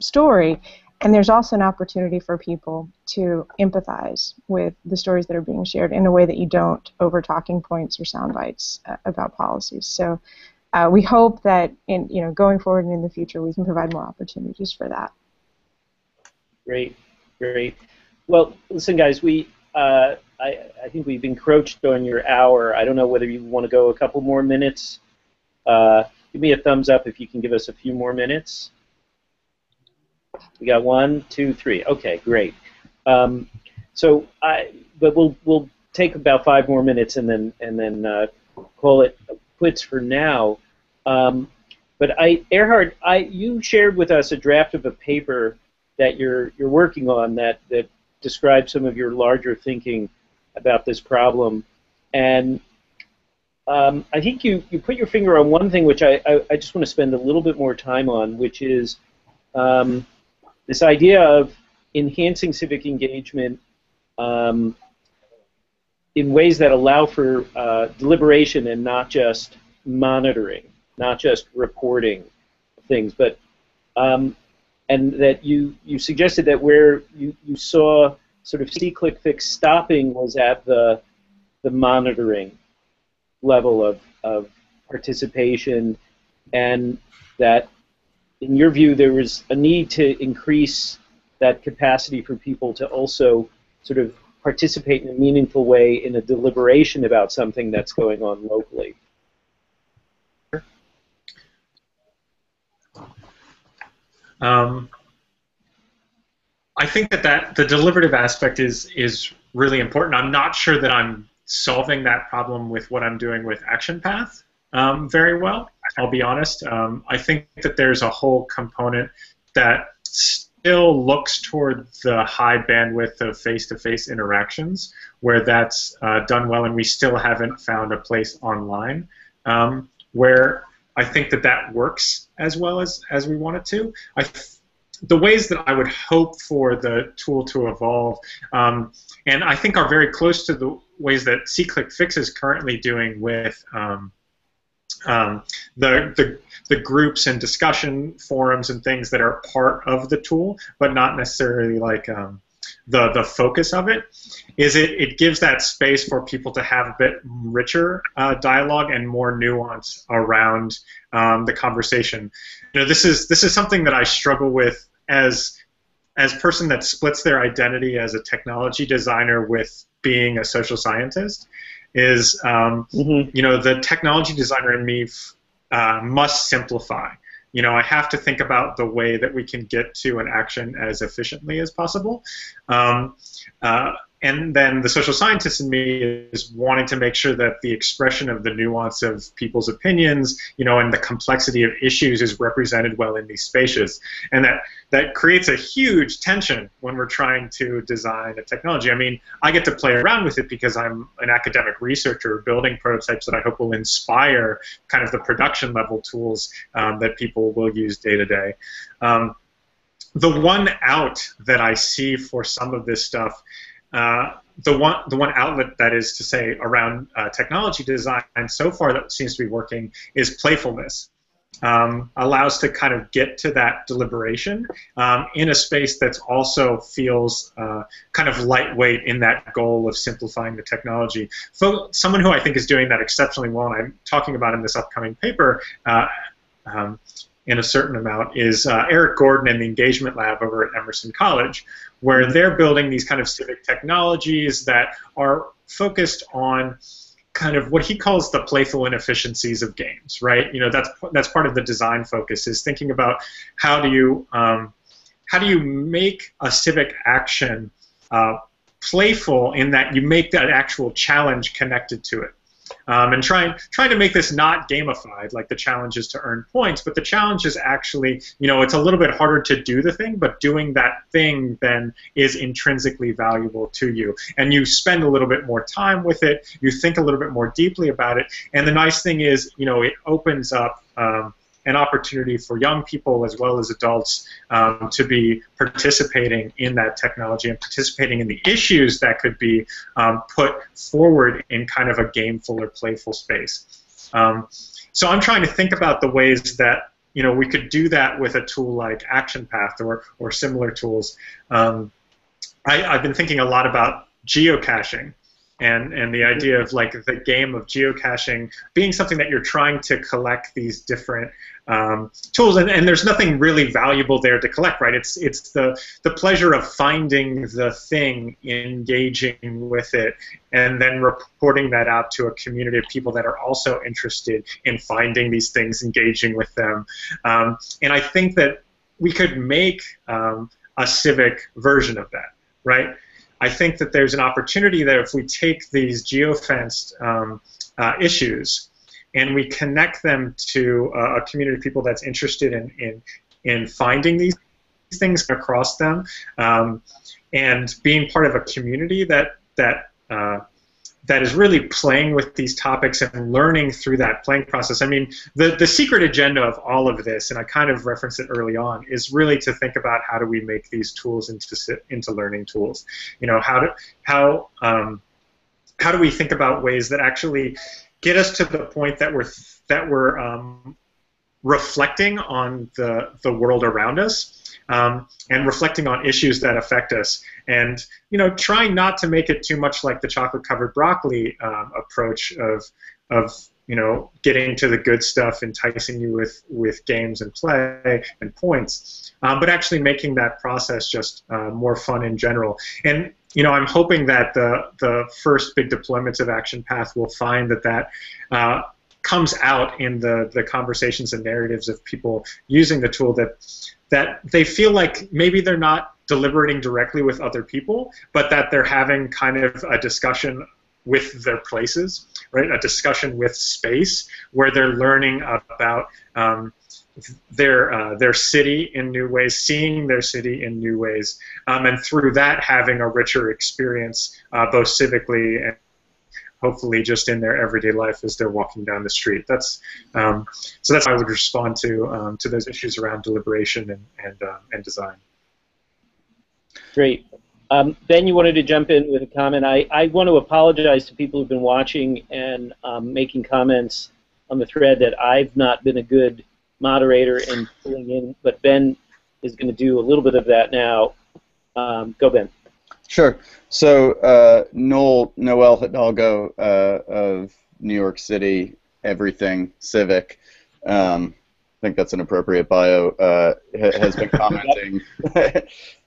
Speaker 2: story. And there's also an opportunity for people to empathize with the stories that are being shared in a way that you don't over talking points or sound bites about policies. So we hope that going forward and in the future we can provide more opportunities for that.
Speaker 1: Great, great. Well, listen, guys, I think we've encroached on your hour. I don't know whether you want to go a couple more minutes. Give me a thumbs up if you can give us a few more minutes. We got 1, 2, 3. Okay, great. But we'll take about 5 more minutes and then call it quits for now. But Erhard, you shared with us a draft of a paper that you're working on that describes some of your larger thinking about this problem, and I think you put your finger on one thing which I just want to spend a little bit more time on, which is this idea of enhancing civic engagement in ways that allow for deliberation and not just monitoring, not just reporting things, but and that you suggested that where you saw sort of C-click-fix stopping was at the monitoring level of participation, and that in your view there was a need to increase that capacity for people to also sort of participate in a meaningful way in a deliberation about something that's going on locally.
Speaker 3: I think that the deliberative aspect is really important. I'm not sure that I'm solving that problem with what I'm doing with Action Path very well, I'll be honest. I think that there's a whole component that still looks toward the high bandwidth of face-to-face interactions, where that's done well, and we still haven't found a place online where I think that works as well as we want it to. The ways that I would hope for the tool to evolve, and I think are very close to the ways that C-click-fix is currently doing with the groups and discussion forums and things that are part of the tool, but not necessarily like the focus of it, is it gives that space for people to have a bit richer dialogue and more nuance around the conversation. This is something that I struggle with as person that splits their identity as a technology designer with being a social scientist. Is the technology designer in me must simplify. I have to think about the way that we can get to an action as efficiently as possible. And then the social scientist in me is wanting to make sure that the expression of the nuance of people's opinions, and the complexity of issues is represented well in these spaces. And that creates a huge tension when we're trying to design a technology. I mean, I get to play around with it because I'm an academic researcher building prototypes that I hope will inspire kind of the production level tools that people will use day to day. The one out that I see for some of this stuff, the one outlet that is to say around technology design, and so far that seems to be working, is playfulness. Allows to kind of get to that deliberation in a space that's also feels kind of lightweight in that goal of simplifying the technology. Someone who I think is doing that exceptionally well, and I'm talking about in this upcoming paper in a certain amount, is Eric Gordon and the Engagement Lab over at Emerson College, where they're building these kind of civic technologies that are focused on kind of what he calls the playful inefficiencies of games, right? That's part of the design focus, is thinking about how do you make a civic action playful in that you make that actual challenge connected to it. And trying to make this not gamified, like the challenge is to earn points, but the challenge is actually, it's a little bit harder to do the thing, but doing that thing then is intrinsically valuable to you. And you spend a little bit more time with it, you think a little bit more deeply about it, and the nice thing is, it opens up an opportunity for young people as well as adults to be participating in that technology and participating in the issues that could be put forward in kind of a gameful or playful space. So I'm trying to think about the ways that we could do that with a tool like Action Path or similar tools. I've been thinking a lot about geocaching and the idea of like the game of geocaching being something that you're trying to collect these different tools, and there's nothing really valuable there to collect, right? It's the pleasure of finding the thing, engaging with it, and then reporting that out to a community of people that are also interested in finding these things, engaging with them. And I think that we could make a Civic version of that, right? I think that there's an opportunity that if we take these geofenced issues and we connect them to a community of people that's interested in finding these things across them, and being part of a community that is really playing with these topics and learning through that playing process. I mean, the secret agenda of all of this, and I kind of referenced it early on, is really to think about how do we make these tools into learning tools. How do we think about ways that actually get us to the point that we're reflecting on the world around us. And reflecting on issues that affect us, and trying not to make it too much like the chocolate-covered broccoli approach of getting to the good stuff, enticing you with games and play and points, but actually making that process just more fun in general. And I'm hoping that the first big deployments of Action Path will find that comes out in the conversations and narratives of people using the tool, that they feel like maybe they're not deliberating directly with other people, but that they're having kind of a discussion with their places, right? A discussion with space where they're learning about their city in new ways, seeing their city in new ways, and through that having a richer experience, both civically and hopefully just in their everyday life as they're walking down the street. So that's how I would respond to those issues around deliberation and design.
Speaker 1: Great. Ben, you wanted to jump in with a comment. I want to apologize to people who've been watching and making comments on the thread that I've not been a good moderator in pulling in, but Ben is going to do a little bit of that now. Go, Ben.
Speaker 4: Sure. So Noel Hidalgo of New York City, everything Civic, I think that's an appropriate bio, has been commenting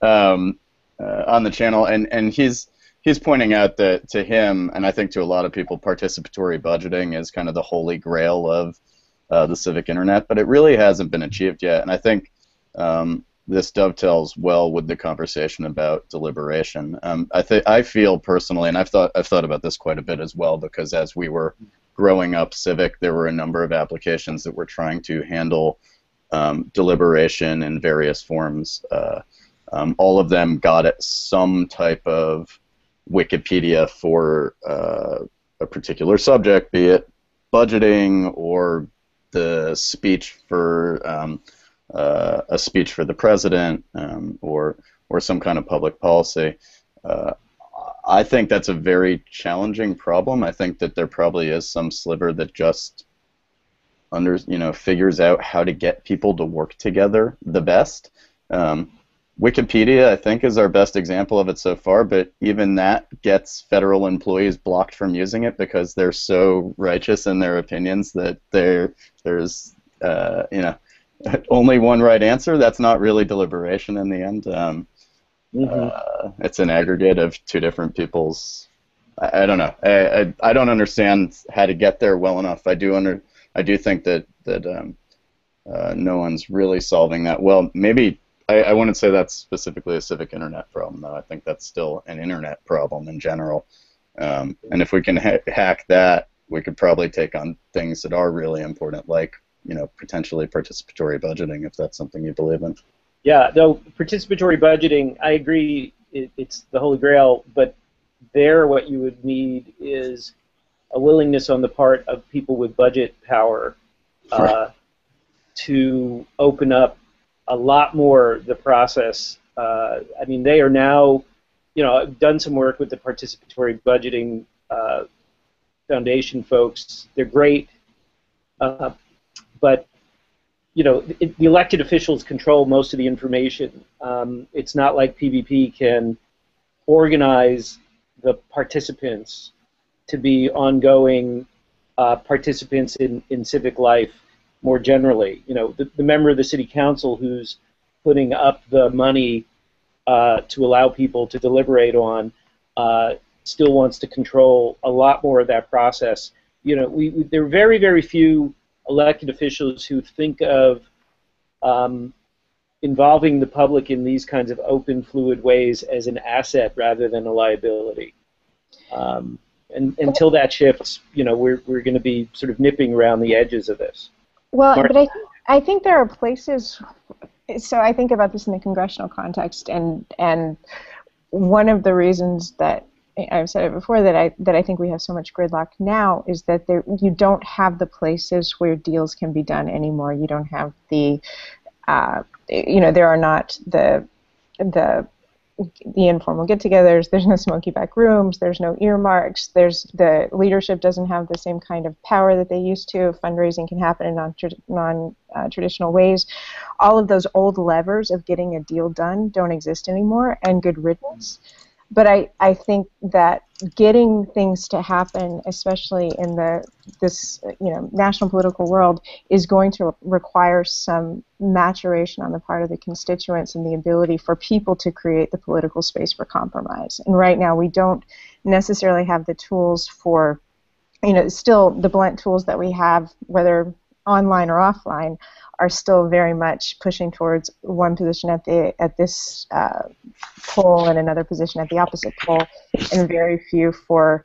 Speaker 4: on the channel, and he's pointing out that to him, and I think to a lot of people, participatory budgeting is kind of the holy grail of the civic internet, but it really hasn't been achieved yet, and I think this dovetails well with the conversation about deliberation. I feel personally, and I've thought about this quite a bit as well, because as we were growing up Civic, there were a number of applications that were trying to handle deliberation in various forms. All of them got at some type of Wikipedia for a particular subject, be it budgeting or the speech for a speech for the president, or some kind of public policy. I think that's a very challenging problem. I think that there probably is some sliver that just figures out how to get people to work together the best. Wikipedia, I think, is our best example of it so far, but even that gets federal employees blocked from using it because they're so righteous in their opinions that there's only one right answer. That's not really deliberation in the end. It's an aggregate of two different people's. I don't know. I don't understand how to get there well enough. I do think that no one's really solving that well. Maybe I wouldn't say that's specifically a civic internet problem, though. I think that's still an internet problem in general. And if we can hack that, we could probably take on things that are really important, like potentially participatory budgeting, if that's something you believe in.
Speaker 1: Yeah, though participatory budgeting, I agree, it's the holy grail, but there what you would need is a willingness on the part of people with budget power to open up a lot more the process. I mean, they are now, I've done some work with the participatory budgeting foundation folks. They're great, but the elected officials control most of the information. It's not like PvP can organize the participants to be ongoing participants in civic life more generally. The member of the city council who's putting up the money to allow people to deliberate on still wants to control a lot more of that process. There are very, very few elected officials who think of involving the public in these kinds of open, fluid ways as an asset rather than a liability. And until that shifts, we're going to be sort of nipping around the edges of this.
Speaker 2: Well, but I think there are places. So I think about this in the congressional context, and one of the reasons that I've said it before that I think we have so much gridlock now is that you don't have the places where deals can be done anymore. You don't have the there are not the informal get-togethers. There's no smoky back rooms. There's no earmarks. The leadership doesn't have the same kind of power that they used to. Fundraising can happen in non-traditional ways. All of those old levers of getting a deal done don't exist anymore, and good riddance. But I think that getting things to happen, especially in this national political world, is going to require some maturation on the part of the constituents and the ability for people to create the political space for compromise. And right now we don't necessarily have the tools for, still the blunt tools that we have, whether online or offline, are still very much pushing towards one position at this pole and another position at the opposite pole, and very few for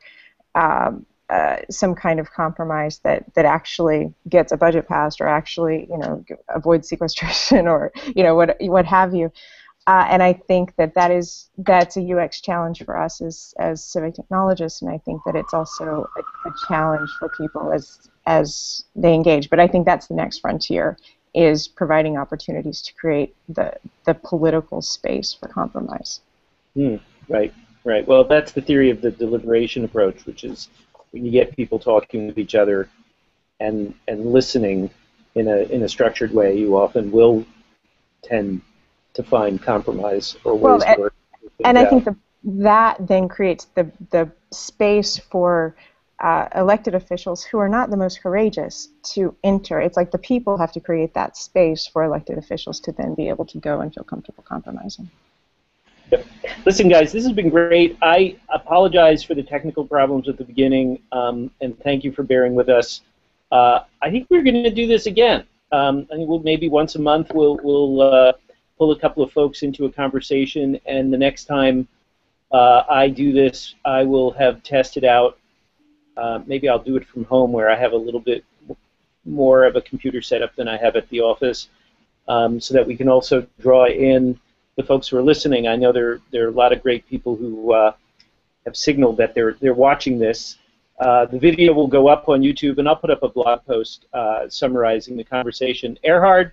Speaker 2: some kind of compromise that actually gets a budget passed, or actually avoids sequestration, or what have you. And I think that's a UX challenge for us as civic technologists, and I think that it's also a challenge for people as they engage. But I think that's the next frontier, is providing opportunities to create the political space for compromise.
Speaker 1: Right. Well, that's the theory of the deliberation approach, which is when you get people talking with each other and listening in a structured way, you often will tend to find compromise or ways to work.
Speaker 2: And I think that then creates the space for elected officials who are not the most courageous to enter. It's like the people have to create that space for elected officials to then be able to go and feel comfortable compromising.
Speaker 1: Yep. Listen, guys, this has been great. I apologize for the technical problems at the beginning, and thank you for bearing with us. I think we're going to do this again. I think maybe once a month we'll pull a couple of folks into a conversation, and the next time I do this, I will have tested out. Maybe I'll do it from home, where I have a little bit more of a computer setup than I have at the office, so that we can also draw in the folks who are listening. I know there are a lot of great people who have signaled that they're watching this. The video will go up on YouTube, and I'll put up a blog post summarizing the conversation. Erhard,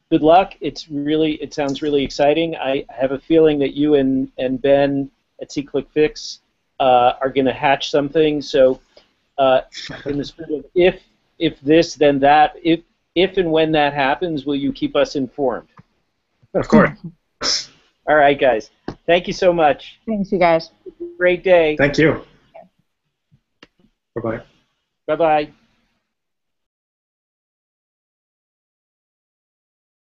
Speaker 1: good luck. It sounds really exciting. I have a feeling that you and Ben at ClickFix are going to hatch something. So, in the spirit of if this, then that, if and when that happens, will you keep us informed?
Speaker 3: Of course.
Speaker 1: All right, guys. Thank you so much.
Speaker 2: Thanks, you guys.
Speaker 1: Great day.
Speaker 3: Thank you. Bye-bye.
Speaker 1: Bye-bye.